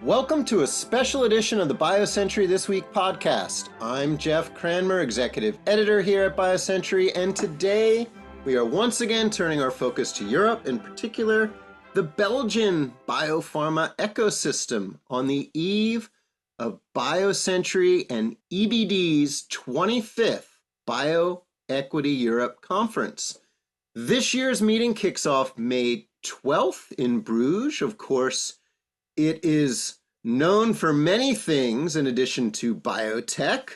Welcome to a special edition of the BioCentury This Week podcast. I'm Jeff Cranmer, Executive Editor here at BioCentury, and today we are once again turning our focus to Europe, in particular, the Belgian biopharma ecosystem on the eve of BioCentury and EBD's 25th BioEquity Europe Conference. This year's meeting kicks off May 12th in Bruges. Of course, it is known for many things in addition to biotech,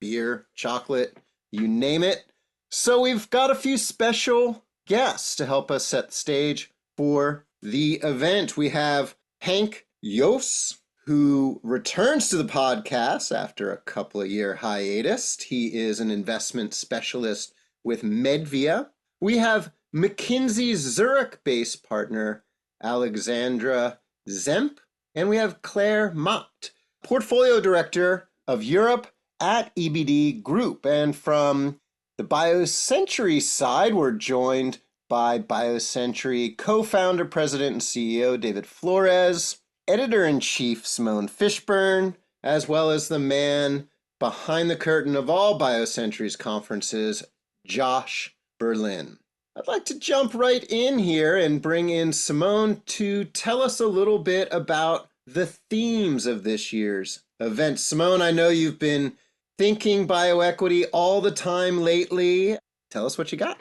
beer, chocolate, you name it. So we've got a few special guests to help us set the stage for the event. We have Henk Joos, who returns to the podcast after a couple of year hiatus. He is an investment specialist with Medvia. We have McKinsey's Zurich-based partner, Alexandra Zemp, and we have Claire Macht, Portfolio Director of Europe at EBD Group. And from the BioCentury side, we're joined by BioCentury co-founder, president, and CEO David Flores, editor-in-chief Simone Fishburn, as well as the man behind the curtain of all BioCentury's conferences, Josh Berlin. I'd like to jump right in here and bring in Simone to tell us a little bit about the themes of this year's event. Simone, I know you've been thinking bioequity all the time lately. Tell us what you got.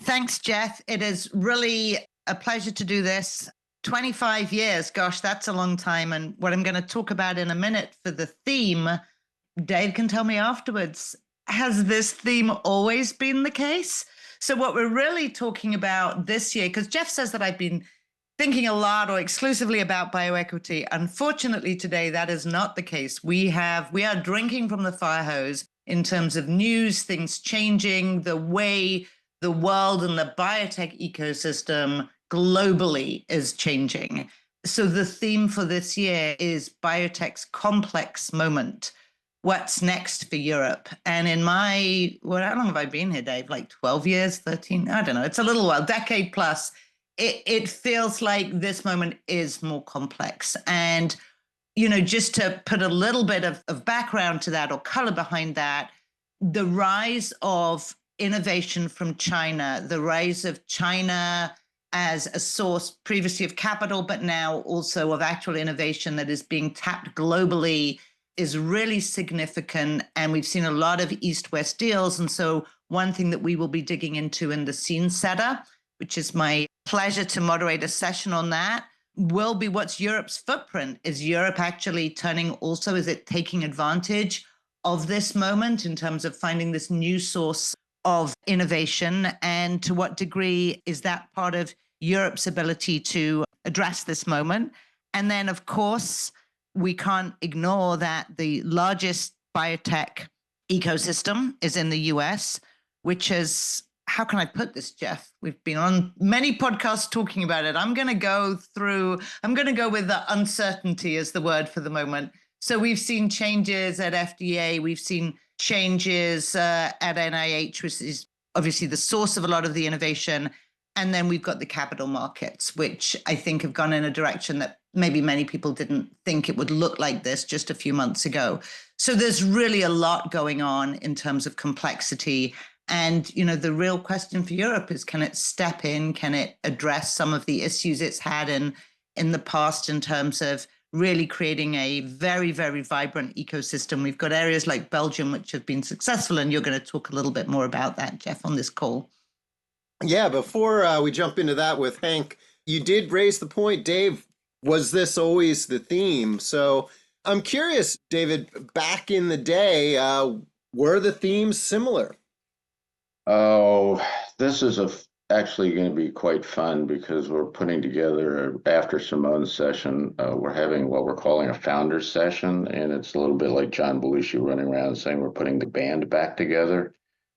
Thanks, Jeff. It is really a pleasure to do this. 25 years, gosh, that's a long time. And what I'm going to talk about in a minute for the theme, Dave can tell me afterwards, has this theme always been the case? So what we're really talking about this year, because Jeff says that I've been thinking a lot or exclusively about bioequity. Unfortunately, today, that is not the case. We are drinking from the fire hose in terms of news, things changing, the way the world and the biotech ecosystem globally is changing. So the theme for this year is biotech's complex moment. What's next for Europe? And in how long have I been here, Dave? Like 12 years, 13? I don't know. It's a little while, decade plus. It feels like this moment is more complex. And, just to put a little bit of background to that or color behind that, the rise of innovation from China, the rise of China as a source previously of capital, but now also of actual innovation that is being tapped globally is really significant. And we've seen a lot of East-West deals. And so one thing that we will be digging into in the scene setter, which is my pleasure to moderate a session on that, will be what's Europe's footprint. Is Europe actually is it taking advantage of this moment in terms of finding this new source of innovation? And to what degree is that part of Europe's ability to address this moment? And then, of course, we can't ignore that the largest biotech ecosystem is in the US, which is, how can I put this, Jeff? We've been on many podcasts talking about it. I'm going to go with the uncertainty as the word for the moment. So we've seen changes at FDA. We've seen changes at NIH, which is obviously the source of a lot of the innovation. And then we've got the capital markets, which I think have gone in a direction that maybe many people didn't think it would look like this just a few months ago. So there's really a lot going on in terms of complexity. And, the real question for Europe is, can it step in? Can it address some of the issues it's had in the past in terms of really creating a very, very vibrant ecosystem? We've got areas like Belgium, which have been successful. And you're going to talk a little bit more about that, Jeff, on this call. Yeah, before we jump into that with Henk, you did raise the point, Dave, was this always the theme? So I'm curious, David, back in the day, were the themes similar? Oh, this is actually going to be quite fun because we're putting together, after Simone's session, we're having what we're calling a founders session. And it's a little bit like John Belushi running around saying we're putting the band back together.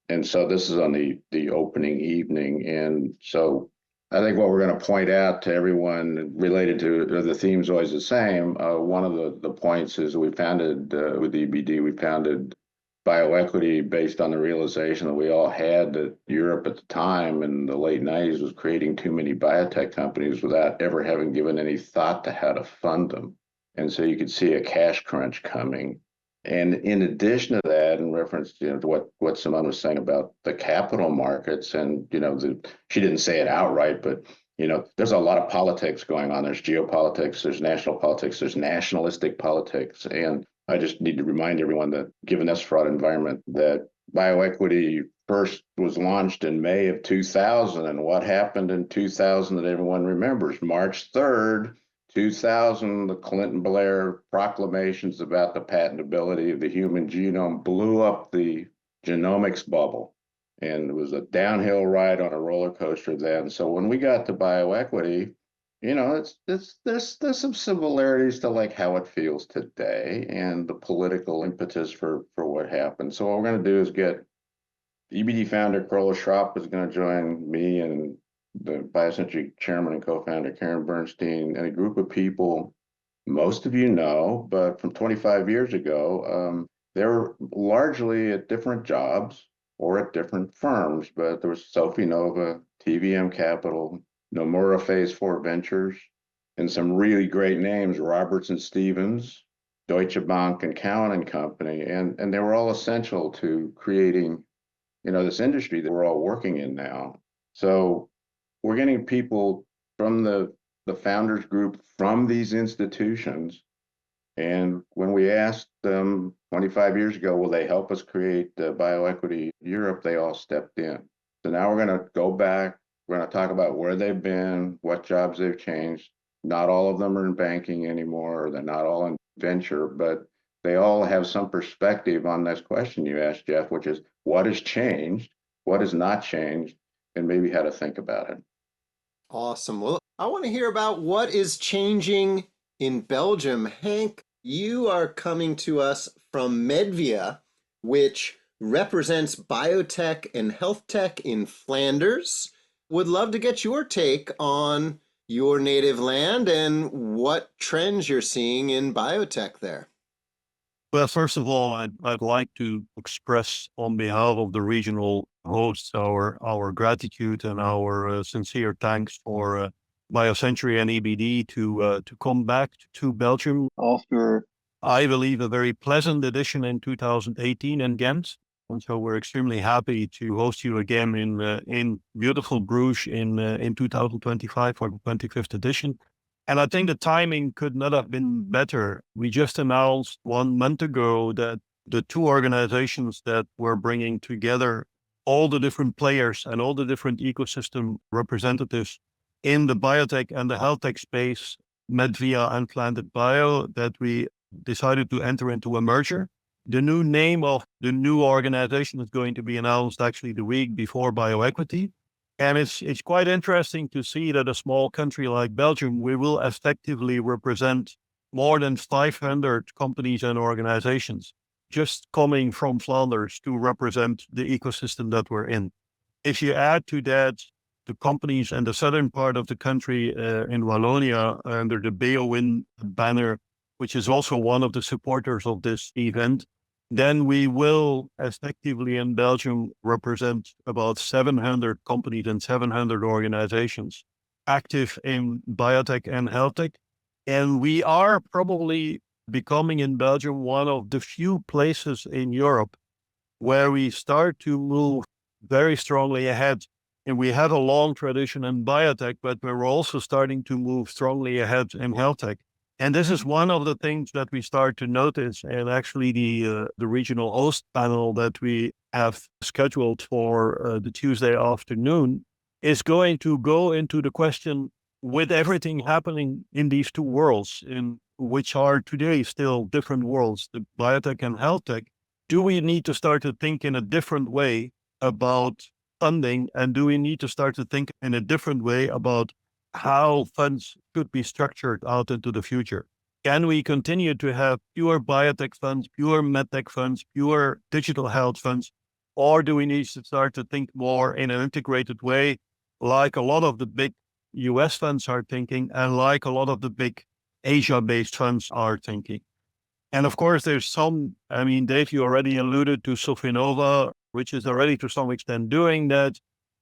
And so this is on the opening evening. And so I think what we're going to point out to everyone related to the theme's always the same. One of the points is we founded with EBD, we founded bioequity based on the realization that we all had that Europe at the time in the late 90s was creating too many biotech companies without ever having given any thought to how to fund them. And so you could see a cash crunch coming. And in addition to that, in reference to what Simone was saying about the capital markets, and she didn't say it outright, but there's a lot of politics going on. There's geopolitics, there's national politics, there's nationalistic politics. And I just need to remind everyone that given this fraud environment, that bioequity first was launched in May of 2000. And what happened in 2000 that everyone remembers? March 3rd, 2000, the Clinton-Blair proclamations about the patentability of the human genome blew up the genomics bubble. And it was a downhill ride on a roller coaster then. So when we got to bioequity, there's some similarities to like how it feels today and the political impetus for what happened. So what we're going to do is get EBD founder Carla Schropp is going to join me and the BioCentury chairman and co-founder Karen Bernstein and a group of people most of you know, but from 25 years ago, they were largely at different jobs or at different firms, but there was Sophie Nova, TVM Capital, Nomura Phase 4 Ventures, and some really great names, Roberts and Stevens, Deutsche Bank, and Cowan and Company, and they were all essential to creating, this industry that we're all working in now. So we're getting people from the founders group from these institutions. And when we asked them 25 years ago, will they help us create BioEquity Europe, they all stepped in. So now we're going to go back. We're going to talk about where they've been, what jobs they've changed. Not all of them are in banking anymore, or they're not all in venture, but they all have some perspective on this question you asked, Jeff, which is what has changed, what has not changed, and maybe how to think about it. Awesome. Well, I want to hear about what is changing in Belgium. Henk, you are coming to us from Medvia, which represents biotech and health tech in Flanders. Would love to get your take on your native land and what trends you're seeing in biotech there. Well, first of all, I'd like to express on behalf of the regional hosts our gratitude and our sincere thanks for BioCentury and EBD to come back to Belgium after, I believe, a very pleasant edition in 2018 in Ghent. And so we're extremely happy to host you again in beautiful Bruges in 2025 for the 25th edition. And I think the timing could not have been better. We just announced 1 month ago that the two organizations that were bringing together all the different players and all the different ecosystem representatives in the biotech and the health tech space, Medvia and Flanders Bio, that we decided to enter into a merger. The new name of the new organization is going to be announced actually the week before BioEquity. And it's quite interesting to see that a small country like Belgium, we will effectively represent more than 500 companies and organizations just coming from Flanders to represent the ecosystem that we're in. If you add to that the companies in the southern part of the country in Wallonia under the BioWin banner, which is also one of the supporters of this event, then we will effectively in Belgium represent about 700 companies and 700 organizations active in biotech and health tech. And we are probably becoming in Belgium one of the few places in Europe where we start to move very strongly ahead. And we have a long tradition in biotech, but we're also starting to move strongly ahead in health tech. And this is one of the things that we start to notice. And actually the regional host panel that we have scheduled for the Tuesday afternoon is going to go into the question, with everything happening in these two worlds, in which are today still different worlds, the biotech and health tech, do we need to start to think in a different way about funding? And do we need to start to think in a different way about how funds could be structured out into the future? Can we continue to have pure biotech funds, pure medtech funds, pure digital health funds? Or do we need to start to think more in an integrated way, like a lot of the big US funds are thinking, and like a lot of the big Asia-based funds are thinking? And of course, there's some, Dave, you already alluded to Sofinova, which is already to some extent doing that.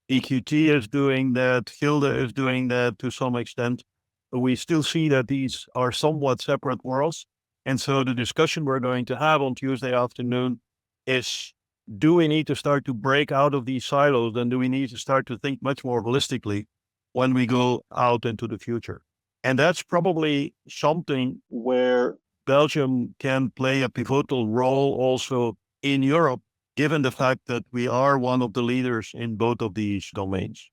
EQT is doing that. Gilde is doing that to some extent. we still see that these are somewhat separate worlds. And so the discussion we're going to have on Tuesday afternoon is, do we need to start to break out of these silos, and do we need to start to think much more holistically when we go out into the future? And that's probably something where Belgium can play a pivotal role also in Europe, given the fact that we are one of the leaders in both of these domains.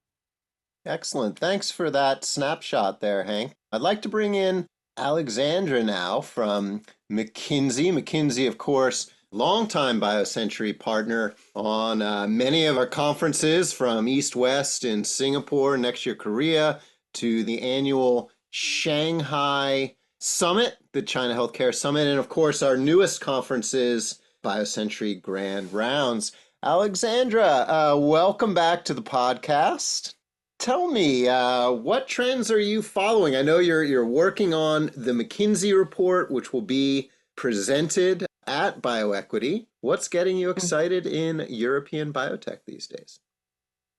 Excellent. Thanks for that snapshot there, Henk. I'd like to bring in Alexandra now from McKinsey. McKinsey, of course, longtime BioCentury partner on many of our conferences, from East West in Singapore, next year Korea, to the annual Shanghai Summit, the China Healthcare Summit, and of course our newest conferences, BioCentury Grand Rounds. Alexandra, welcome back to the podcast. Tell me, what trends are you following? I know you're working on the McKinsey report, which will be presented at BioEquity. What's getting you excited in European biotech these days?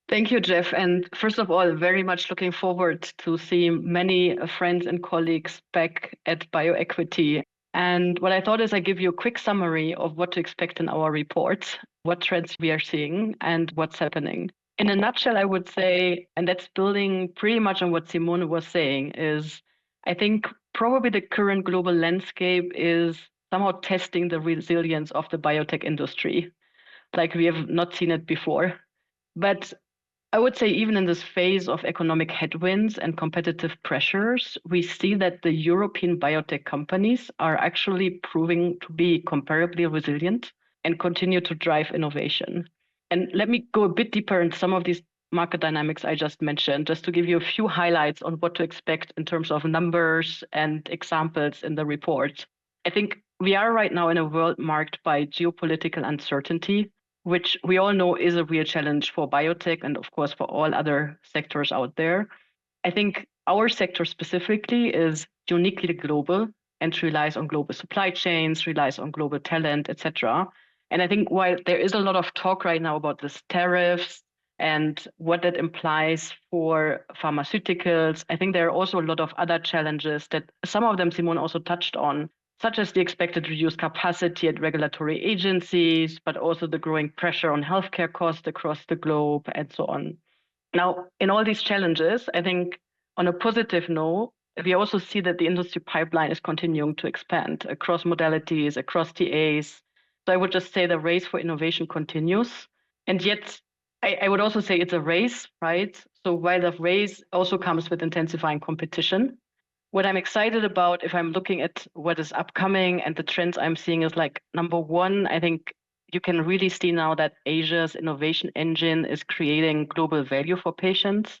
Thank you, Jeff. And first of all, very much looking forward to see many friends and colleagues back at BioEquity. And what I thought is I give you a quick summary of what to expect in our report, what trends we are seeing, and what's happening. In a nutshell, I would say, and that's building pretty much on what Simone was saying, is I think probably the current global landscape is somehow testing the resilience of the biotech industry, like we have not seen it before. But I would say even in this phase of economic headwinds and competitive pressures, we see that the European biotech companies are actually proving to be comparably resilient and continue to drive innovation. And let me go a bit deeper into some of these market dynamics I just mentioned, just to give you a few highlights on what to expect in terms of numbers and examples in the report. I think we are right now in a world marked by geopolitical uncertainty, which we all know is a real challenge for biotech and, of course, for all other sectors out there. I think our sector specifically is uniquely global and relies on global supply chains, relies on global talent, etc. And I think while there is a lot of talk right now about these tariffs and what that implies for pharmaceuticals, I think there are also a lot of other challenges that some of them Simone also touched on, such as the expected reduced capacity at regulatory agencies, but also the growing pressure on healthcare costs across the globe and so on. Now, in all these challenges, I think on a positive note, we also see that the industry pipeline is continuing to expand across modalities, across TAs. So I would just say the race for innovation continues. And yet, I would also say it's a race, right? So while the race also comes with intensifying competition, what I'm excited about, if I'm looking at what is upcoming and the trends I'm seeing, is like, number one, I think you can really see now that Asia's innovation engine is creating global value for patients.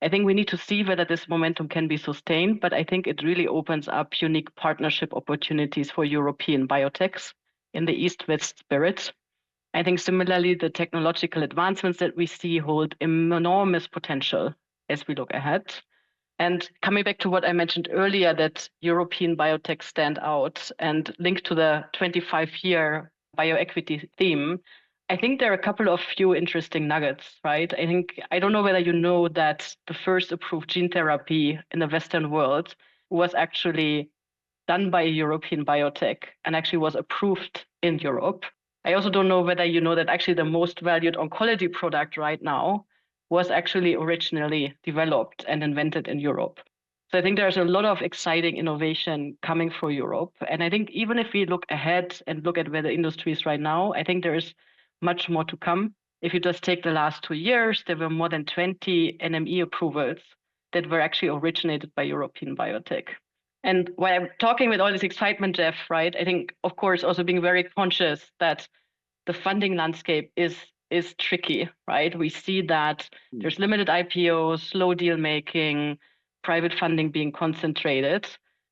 I think we need to see whether this momentum can be sustained, but I think it really opens up unique partnership opportunities for European biotechs in the East-West spirit. I think similarly, the technological advancements that we see hold enormous potential as we look ahead. And coming back to what I mentioned earlier, that European biotech stand out and linked to the 25-year bioequity theme, I think there are a couple of few interesting nuggets, right? I don't know whether you know that the first approved gene therapy in the Western world was actually done by a European biotech and actually was approved in Europe. I also don't know whether you know that actually the most valued oncology product right now was actually originally developed and invented in Europe. So I think there's a lot of exciting innovation coming for Europe. And I think even if we look ahead and look at where the industry is right now, I think there is much more to come. If you just take the last 2 years, there were more than 20 NME approvals that were actually originated by European biotech. And while I'm talking with all this excitement, Jeff, right, I think, of course, also being very conscious that the funding landscape is tricky, right? We see that there's limited IPOs, slow deal making, private funding being concentrated.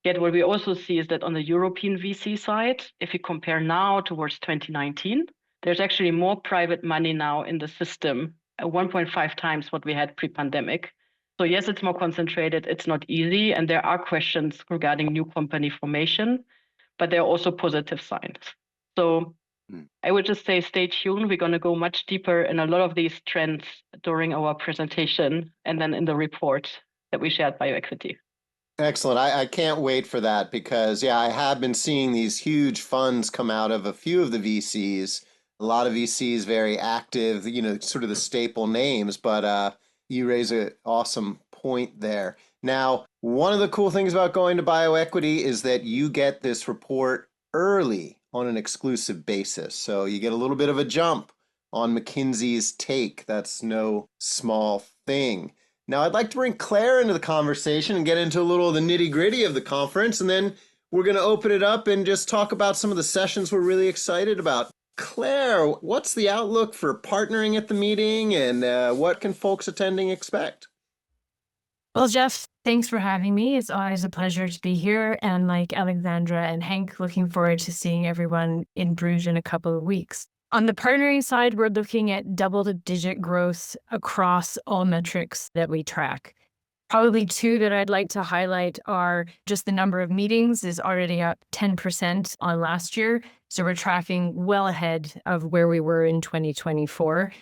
Yet what we also see is that on the European VC side, if you compare now towards 2019, there's actually more private money now in the system, 1.5 times what we had pre-pandemic. So yes, it's more concentrated, it's not easy, and there are questions regarding new company formation, but there are also positive signs. So I would just say stay tuned. We're going to go much deeper in a lot of these trends during our presentation and then in the report that we shared BioEquity. Excellent. I can't wait for that because, yeah, I have been seeing these huge funds come out of a few of the VCs. A lot of VCs very active, sort of the staple names, but you raise an awesome point there. Now, one of the cool things about going to BioEquity is that you get this report early on an exclusive basis. So you get a little bit of a jump on McKinsey's take. That's no small thing. Now, I'd like to bring Claire into the conversation and get into a little of the nitty-gritty of the conference, and then we're going to open it up and just talk about some of the sessions we're really excited about. Claire, what's the outlook for partnering at the meeting, and what can folks attending expect? Well, Jeff, thanks for having me. It's always a pleasure to be here. And like Alexandra and Henk, looking forward to seeing everyone in Bruges in a couple of weeks. On the partnering side, we're looking at double-digit growth across all metrics that we track. Probably two that I'd like to highlight are just the number of meetings is already up 10% on last year. So we're tracking well ahead of where we were in 2024.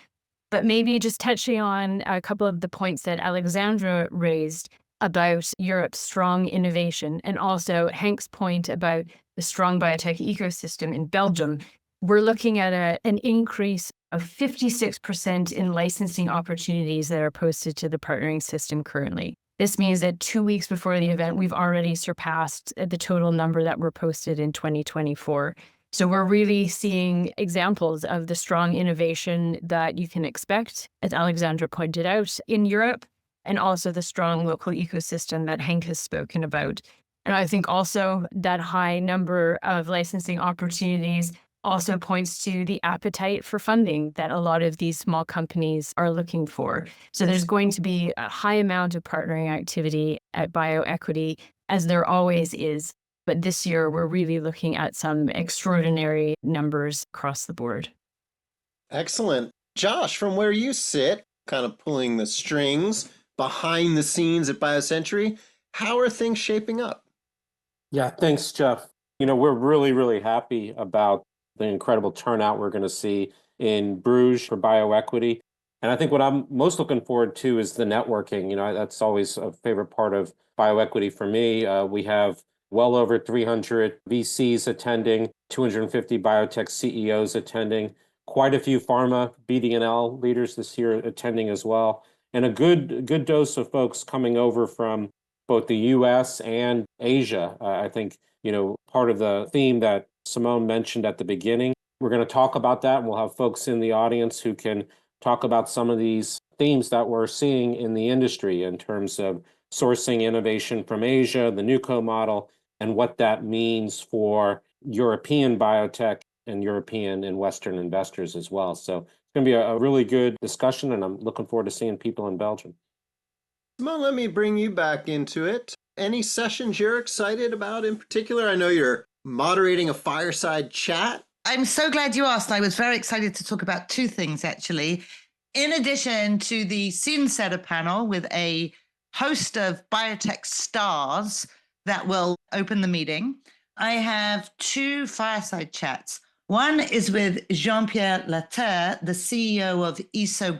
But maybe just touching on a couple of the points that Alexandra raised about Europe's strong innovation and also Henk's point about the strong biotech ecosystem in Belgium. We're looking at an increase of 56% in licensing opportunities that are posted to the partnering system currently. This means that 2 weeks before the event, we've already surpassed the total number that were posted in 2024. So we're really seeing examples of the strong innovation that you can expect, as Alexandra pointed out, in Europe, and also the strong local ecosystem that Henk has spoken about. And I think also that high number of licensing opportunities also points to the appetite for funding that a lot of these small companies are looking for. So there's going to be a high amount of partnering activity at BioEquity, as there always is. But this year, we're really looking at some extraordinary numbers across the board. Excellent. Josh, from where you sit, kind of pulling the strings behind the scenes at BioCentury, how are things shaping up? Yeah, thanks, Jeff. We're really, really happy about the incredible turnout we're going to see in Bruges for BioEquity. And I think what I'm most looking forward to is the networking. That's always a favorite part of BioEquity for me. We have well over 300 VCs attending, 250 biotech CEOs attending, quite a few pharma BD&L leaders this year attending as well, and a good dose of folks coming over from both the US and Asia. I think, part of the theme that Simone mentioned at the beginning, we're going to talk about that, and we'll have folks in the audience who can talk about some of these themes that we're seeing in the industry in terms of sourcing innovation from Asia, the NewCo model, and what that means for European biotech and European and Western investors as well. So it's going to be a really good discussion, and I'm looking forward to seeing people in Belgium. Simone, let me bring you back into it. Any sessions you're excited about in particular? I know you're moderating a fireside chat. I'm so glad you asked. I was very excited to talk about two things, actually. In addition to the scene setter panel with a host of biotech stars that will open the meeting, I have two fireside chats. One is with Jean-Pierre Laterre, the CEO of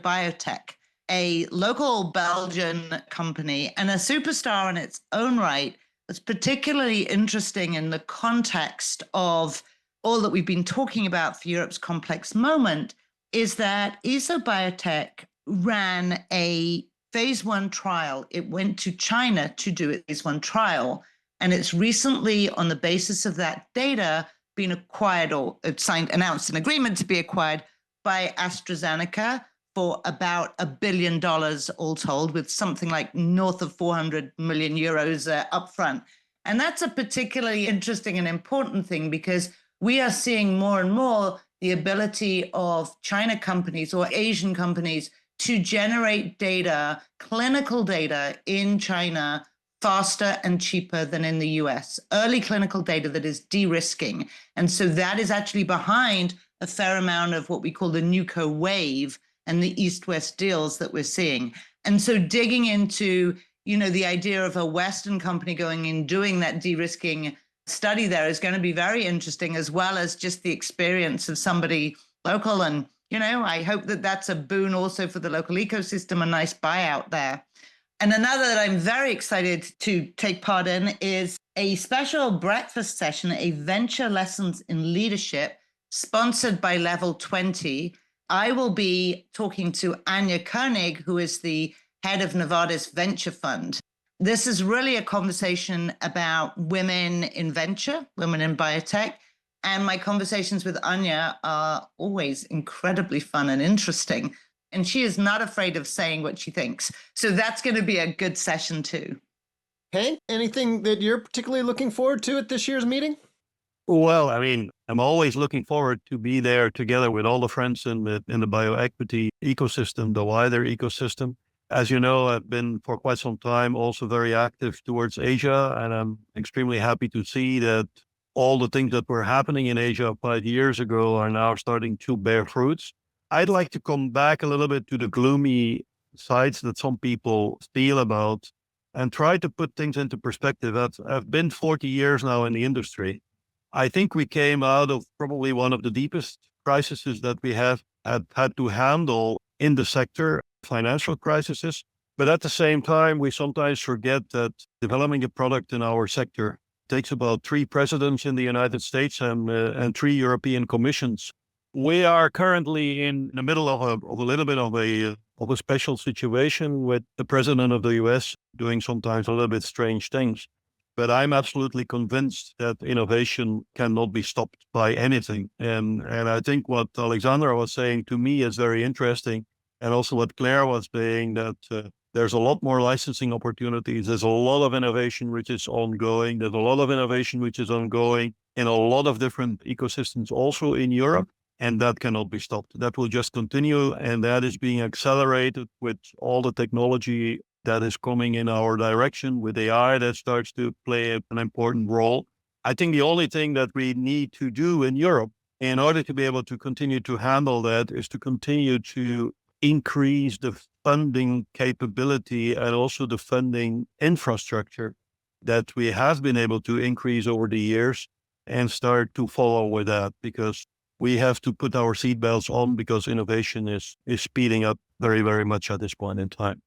Biotech, a local Belgian company and a superstar in its own right. It's particularly interesting in the context of all that we've been talking about for Europe's complex moment is that Biotech ran a phase 1 trial. It went to China to do a phase 1 trial. And it's recently, on the basis of that data, been acquired or announced an agreement to be acquired by AstraZeneca for about $1 billion all told, with something like north of 400 million euros upfront. And that's a particularly interesting and important thing because we are seeing more and more the ability of China companies or Asian companies to generate data, clinical data in China faster and cheaper than in the US. Early clinical data that is de-risking. And so that is actually behind a fair amount of what we call the NewCo wave and the East-West deals that we're seeing. And so digging into, the idea of a Western company going in doing that de-risking study there is going to be very interesting, as well as just the experience of somebody local. And, I hope that that's a boon also for the local ecosystem, a nice buyout there. And another that I'm very excited to take part in is a special breakfast session, a venture lessons in leadership, sponsored by Level 20. I will be talking to Anya Koenig, who is the head of Nevada's venture fund. This is really a conversation about women in venture, women in biotech. And my conversations with Anya are always incredibly fun and interesting. And she is not afraid of saying what she thinks. So that's going to be a good session too. Henk, anything that you're particularly looking forward to at this year's meeting? Well, I mean, I'm always looking forward to be there together with all the friends in the bioequity ecosystem, the wider ecosystem. As you know, I've been for quite some time also very active towards Asia, and I'm extremely happy to see that all the things that were happening in Asia 5 years ago are now starting to bear fruits. I'd like to come back a little bit to the gloomy sides that some people feel about and try to put things into perspective. I've been 40 years now in the industry. I think we came out of probably one of the deepest crises that we have had to handle in the sector, financial crises. But at the same time, we sometimes forget that developing a product in our sector takes about 3 presidents in the United States and 3 European commissions. We are currently in the middle of a little bit of a special situation with the president of the US doing sometimes a little bit strange things. But I'm absolutely convinced that innovation cannot be stopped by anything. And I think what Alexandra was saying to me is very interesting. And also what Claire was saying, that there's a lot more licensing opportunities. There's a lot of innovation which is ongoing. There's a lot of innovation which is ongoing in a lot of different ecosystems also in Europe. And that cannot be stopped. That will just continue. And that is being accelerated with all the technology that is coming in our direction, with AI that starts to play an important role. I think the only thing that we need to do in Europe in order to be able to continue to handle that is to continue to increase the funding capability and also the funding infrastructure that we have been able to increase over the years, and start to follow with that, because we have to put our seatbelts on, because innovation is speeding up very, very much at this point in time.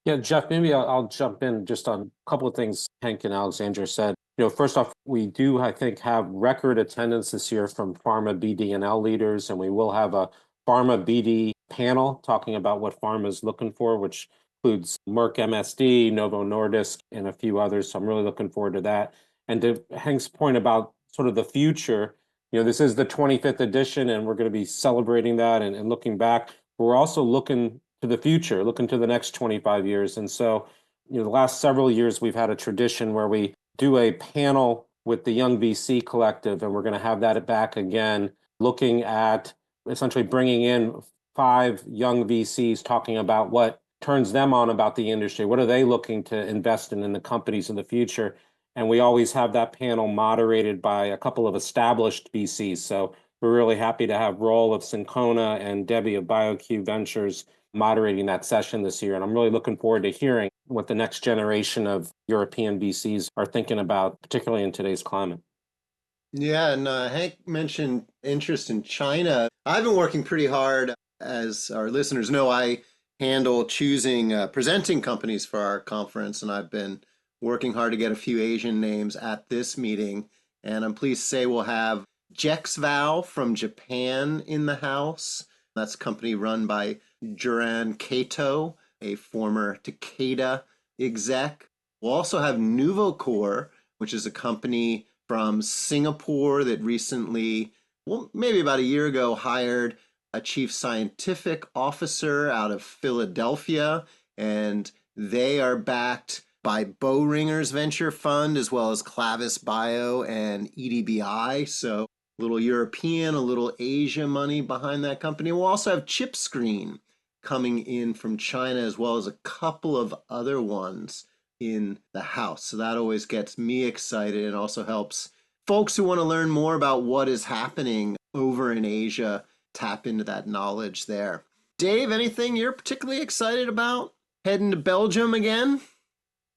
Yeah, Jeff, maybe I'll jump in just on a couple of things Henk and Alexandra said. First off, we do, I think, have record attendance this year from pharma BD&L leaders, and we will have a pharma BD panel talking about what pharma is looking for, which includes Merck MSD, Novo Nordisk, and a few others. So I'm really looking forward to that. And to Henk's point about sort of the future, this is the 25th edition, and we're going to be celebrating that and looking back. But we're also looking to the future, looking to the next 25 years. And so, the last several years, we've had a tradition where we do a panel with the Young VC Collective, and we're going to have that back again, looking at essentially bringing in 5 young VCs, talking about what turns them on about the industry. What are they looking to invest in the companies in the future? And we always have that panel moderated by a couple of established VCs. So we're really happy to have Roll of Syncona and Debbie of BioQ Ventures moderating that session this year. And I'm really looking forward to hearing what the next generation of European VCs are thinking about, particularly in today's climate. Yeah, and Henk mentioned interest in China. I've been working pretty hard. As our listeners know, I handle choosing presenting companies for our conference, and I've been working hard to get a few Asian names at this meeting. And I'm pleased to say we'll have Jexval from Japan in the house. That's a company run by Juran Kato, a former Takeda exec. We'll also have Nuvocore, which is a company from Singapore that recently, well, maybe about a year ago, hired a chief scientific officer out of Philadelphia, and they are backed by Boehringer's venture fund, as well as Clavis Bio and EDBI. So a little European, a little Asia money behind that company. We'll also have Chipscreen coming in from China, as well as a couple of other ones in the house. So that always gets me excited, and also helps folks who want to learn more about what is happening over in Asia tap into that knowledge there. Dave, anything you're particularly excited about heading to Belgium again?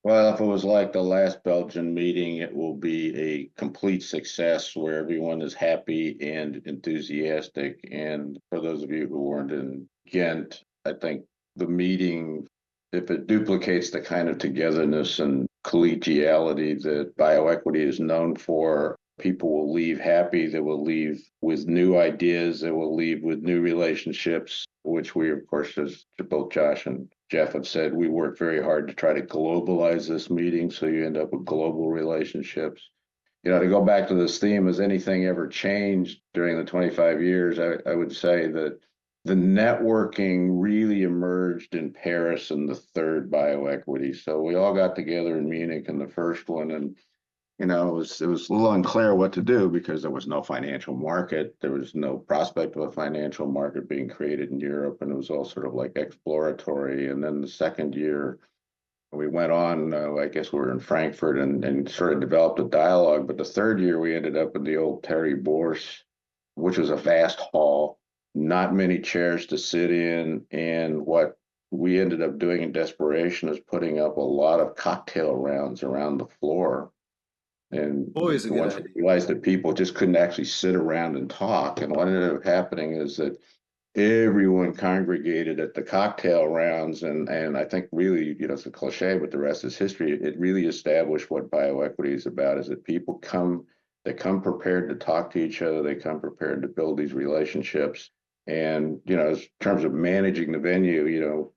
Well, if it was like the last Belgian meeting, it will be a complete success where everyone is happy and enthusiastic. And for those of you who weren't in Ghent, I think the meeting if it duplicates the kind of togetherness and collegiality that bioequity is known for, people will leave happy, they will leave with new ideas, they will leave with new relationships, which we, of course, as both Josh and Jeff have said, we work very hard to try to globalize this meeting so you end up with global relationships. To go back to this theme, has anything ever changed during the 25 years? I would say that the networking really emerged in Paris in the third bioequity. So we all got together in Munich in the first one, and it was a little unclear what to do because there was no financial market. There was no prospect of a financial market being created in Europe, and it was all sort of like exploratory. And then the second year, we went on, I guess we were in Frankfurt and sort of developed a dialogue. But the third year, we ended up in the old Terry Bourse, which was a vast hall, not many chairs to sit in. And what we ended up doing in desperation is putting up a lot of cocktail rounds around the floor. And Always a good once idea. we realized that people just couldn't actually sit around and talk. And what ended up happening is that everyone congregated at the cocktail rounds. And I think really, it's a cliche, but the rest is history. It really established what bioequity is about, is that people come prepared to talk to each other. They come prepared to build these relationships. And, in terms of managing the venue,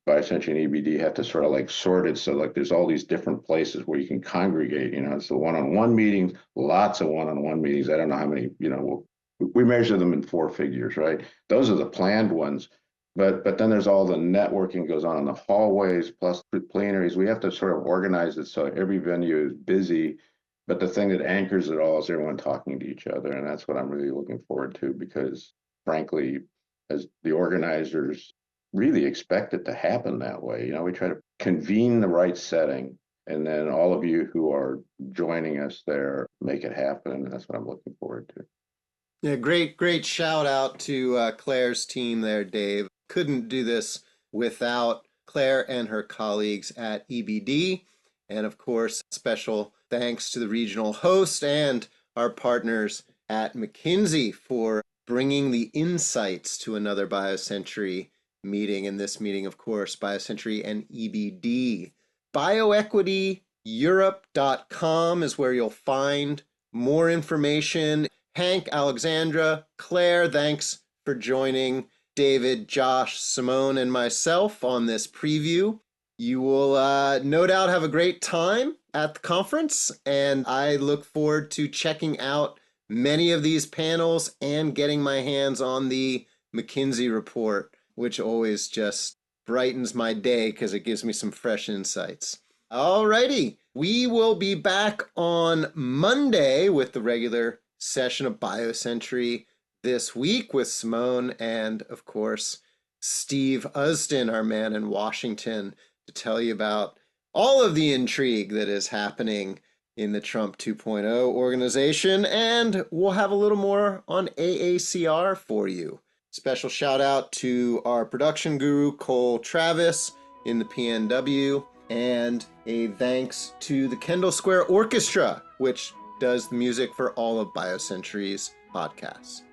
BioCentury and EBD have to sort of like sort it. So like there's all these different places where you can congregate, it's the one-on-one meetings, lots of one-on-one meetings. I don't know how many, we measure them in 4 figures, right? Those are the planned ones. But then there's all the networking goes on in the hallways, plus the plenaries. We have to sort of organize it so every venue is busy. But the thing that anchors it all is everyone talking to each other. And that's what I'm really looking forward to, because frankly, as the organizers really expect it to happen that way. We try to convene the right setting, and then all of you who are joining us there make it happen. And that's what I'm looking forward to. Yeah, great shout out to Claire's team there, Dave. Couldn't do this without Claire and her colleagues at EBD. And of course, special thanks to the regional host and our partners at McKinsey for bringing the insights to another BioCentury meeting. In this meeting, of course, BioCentury and EBD. BioEquityEurope.com is where you'll find more information. Henk, Alexandra, Claire, thanks for joining David, Josh, Simone, and myself on this preview. You will no doubt have a great time at the conference, and I look forward to checking out many of these panels and getting my hands on the McKinsey report, which always just brightens my day because it gives me some fresh insights. Alrighty, we will be back on Monday with the regular session of BioCentury This Week with Simone and, of course, Steve Usden, our man in Washington, to tell you about all of the intrigue that is happening in the Trump 2.0 organization, and we'll have a little more on AACR for you. Special shout out to our production guru, Cole Travis, in the PNW, and a thanks to the Kendall Square Orchestra, which does the music for all of BioCentury's podcasts.